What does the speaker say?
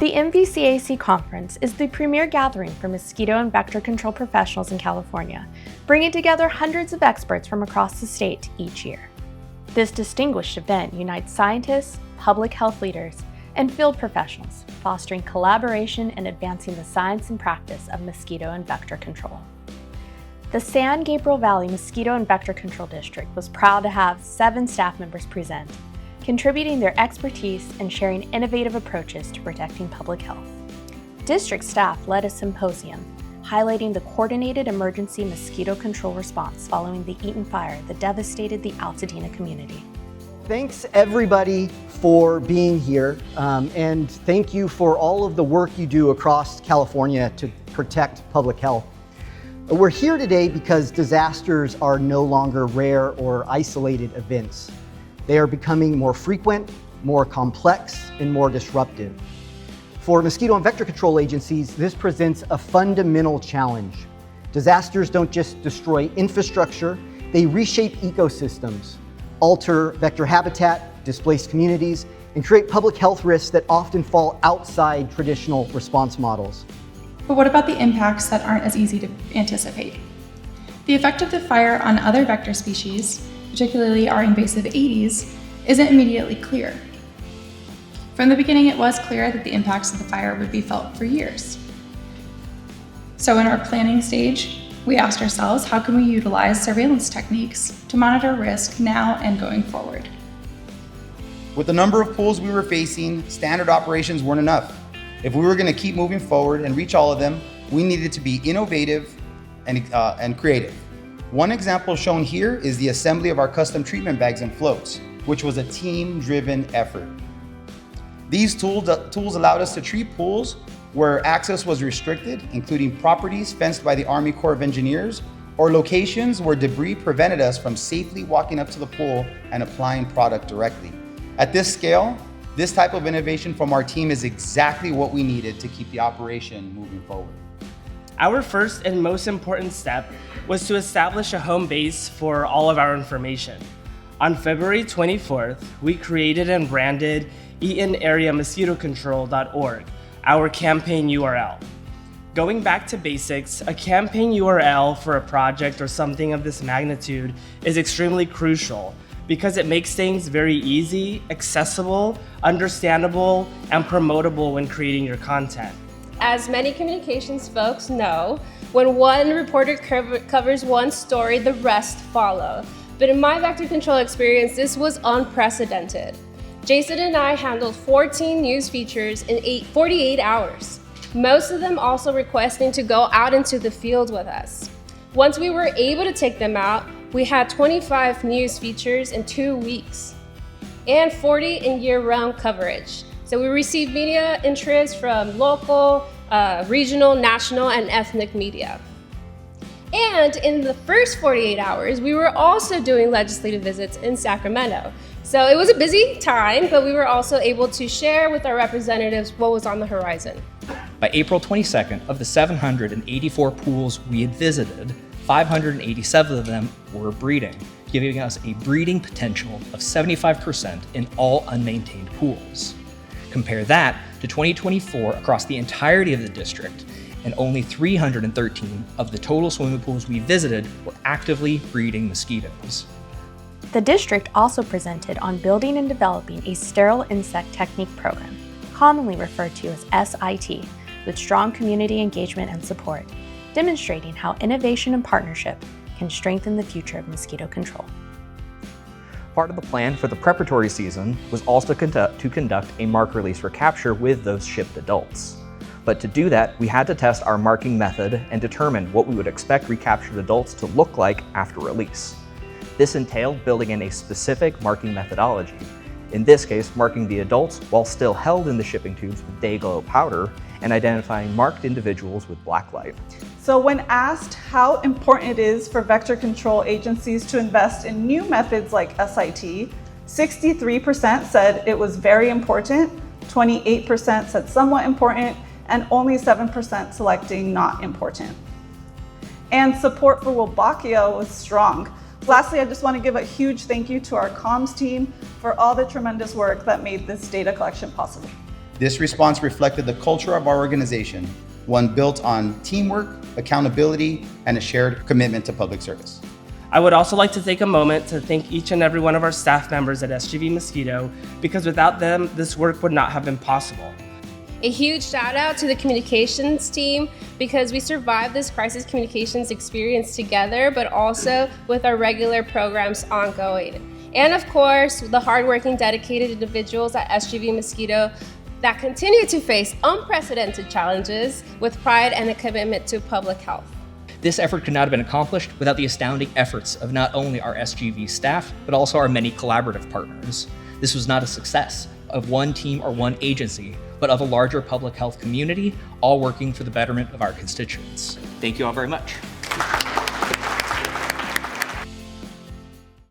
The MVCAC conference is the premier gathering for mosquito and vector control professionals in California, bringing together hundreds of experts from across the state each year. This distinguished event unites scientists, public health leaders, and field professionals, fostering collaboration and advancing the science and practice of mosquito and vector control. The San Gabriel Valley Mosquito and Vector Control District was proud to have 7 staff members present, contributing their expertise and sharing innovative approaches to protecting public health. District staff led a symposium highlighting the coordinated emergency mosquito control response following the Eaton Fire that devastated the Altadena community. Thanks everybody for being here, and thank you for all of the work you do across California to protect public health. We're here today because disasters are no longer rare or isolated events. They are becoming more frequent, more complex, and more disruptive. For mosquito and vector control agencies, this presents a fundamental challenge. Disasters don't just destroy infrastructure, they reshape ecosystems, alter vector habitat, displace communities, and create public health risks that often fall outside traditional response models. But what about the impacts that aren't as easy to anticipate? The effect of the fire on other vector species, particularly our invasive Aedes, isn't immediately clear. From the beginning, it was clear that the impacts of the fire would be felt for years. So in our planning stage, we asked ourselves, how can we utilize surveillance techniques to monitor risk now and going forward? With the number of pools we were facing, standard operations weren't enough. If we were going to keep moving forward and reach all of them, we needed to be innovative and creative. One example shown here is the assembly of our custom treatment bags and floats, which was a team-driven effort. These tools allowed us to treat pools where access was restricted, including properties fenced by the Army Corps of Engineers, or locations where debris prevented us from safely walking up to the pool and applying product directly. At this scale, this type of innovation from our team is exactly what we needed to keep the operation moving forward. Our first and most important step was to establish a home base for all of our information. On February 24th, we created and branded EatonAreaMosquitoControl.org, our campaign URL. Going back to basics, a campaign URL for a project or something of this magnitude is extremely crucial because it makes things very easy, accessible, understandable, and promotable when creating your content. As many communications folks know, when one reporter covers one story, the rest follow. But in my vector control experience, this was unprecedented. Jason and I handled 14 news features in 48 hours, most of them also requesting to go out into the field with us. Once we were able to take them out, we had 25 news features in 2 weeks and 40 in year-round coverage. So we received media interest from local, regional, national, and ethnic media. And in the first 48 hours, we were also doing legislative visits in Sacramento. So it was a busy time, but we were also able to share with our representatives what was on the horizon. By April 22nd, of the 784 pools we had visited, 587 of them were breeding, giving us a breeding potential of 75% in all unmaintained pools. Compare that to 2024 across the entirety of the district, and only 313 of the total swimming pools we visited were actively breeding mosquitoes. The district also presented on building and developing a sterile insect technique program, commonly referred to as S.I.T, with strong community engagement and support, demonstrating how innovation and partnership can strengthen the future of mosquito control. Part of the plan for the preparatory season was also to conduct a mark release recapture with those shipped adults. But to do that, we had to test our marking method and determine what we would expect recaptured adults to look like after release. This entailed building in a specific marking methodology, in this case marking the adults while still held in the shipping tubes with day glow powder and identifying marked individuals with black light. So when asked how important it is for vector control agencies to invest in new methods like S.I.T, 63% said it was very important, 28% said somewhat important, and only 7% selecting not important. And support for Wolbachia was strong. Lastly, I just want to give a huge thank you to our comms team for all the tremendous work that made this data collection possible. This response reflected the culture of our organization, one built on teamwork, accountability, and a shared commitment to public service. I would also like to take a moment to thank each and every one of our staff members at SGV Mosquito, because without them, this work would not have been possible. A huge shout out to the communications team, because we survived this crisis communications experience together, but also with our regular programs ongoing. And of course, the hardworking, dedicated individuals at SGV Mosquito that continue to face unprecedented challenges with pride and a commitment to public health. This effort could not have been accomplished without the astounding efforts of not only our SGV staff, but also our many collaborative partners. This was not a success of one team or one agency, but of a larger public health community, all working for the betterment of our constituents. Thank you all very much.